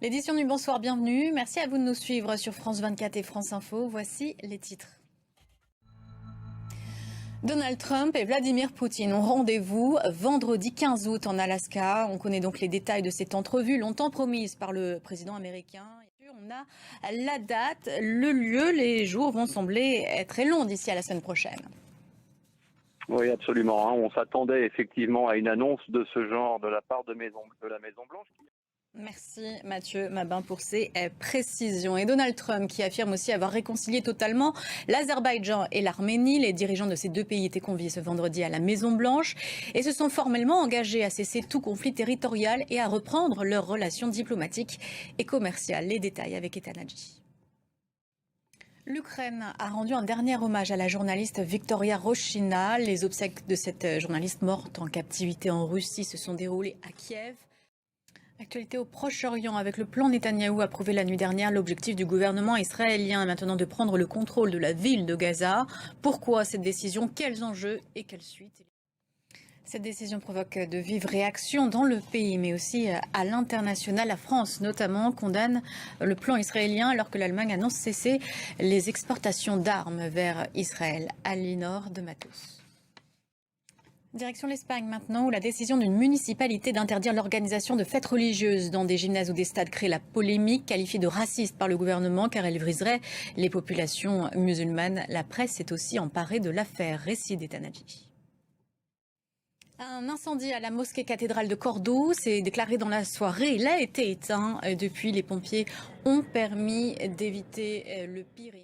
L'édition du Bonsoir, bienvenue. Merci à vous de nous suivre sur France 24 et France Info. Voici les titres. Donald Trump et Vladimir Poutine ont rendez-vous vendredi 15 août en Alaska. On connaît donc les détails de cette entrevue longtemps promise par le président américain. On a la date, le lieu, les jours vont sembler très longs d'ici à la semaine prochaine. Oui, absolument. On s'attendait effectivement à une annonce de ce genre de la part de la Maison-Blanche. Merci Mathieu Mabin pour ces précisions. Et Donald Trump qui affirme aussi avoir réconcilié totalement l'Azerbaïdjan et l'Arménie. Les dirigeants de ces deux pays étaient conviés ce vendredi à la Maison-Blanche et se sont formellement engagés à cesser tout conflit territorial et à reprendre leurs relations diplomatiques et commerciales. Les détails avec Ethan Hadji. L'Ukraine a rendu un dernier hommage à la journaliste Victoria Rochina. Les obsèques de cette journaliste morte en captivité en Russie se sont déroulées à Kiev. Actualité au Proche-Orient avec le plan Netanyahou approuvé la nuit dernière. L'objectif du gouvernement israélien est maintenant de prendre le contrôle de la ville de Gaza. Pourquoi cette décision? Quels enjeux et quelles suites? Cette décision provoque de vives réactions dans le pays, mais aussi à l'international. La France, notamment, condamne le plan israélien alors que l'Allemagne annonce cesser les exportations d'armes vers Israël. Alinor de Matos. Direction l'Espagne maintenant, où la décision d'une municipalité d'interdire l'organisation de fêtes religieuses dans des gymnases ou des stades crée la polémique, qualifiée de raciste par le gouvernement car elle briserait les populations musulmanes. La presse s'est aussi emparée de l'affaire. Récit d'Ethan Hadji. Un incendie à la mosquée cathédrale de Cordoue s'est déclaré dans la soirée. Il a été éteint. Depuis, les pompiers ont permis d'éviter le pire.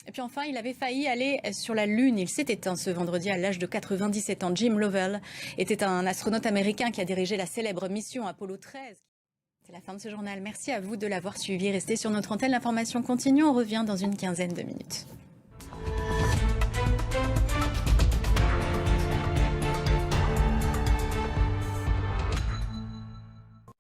Et puis enfin, il avait failli aller sur la Lune. Il s'est éteint ce vendredi à l'âge de 97 ans. Jim Lovell était un astronaute américain qui a dirigé la célèbre mission Apollo 13. C'est la fin de ce journal. Merci à vous de l'avoir suivi. Restez sur notre antenne. L'information continue. On revient dans une quinzaine de minutes.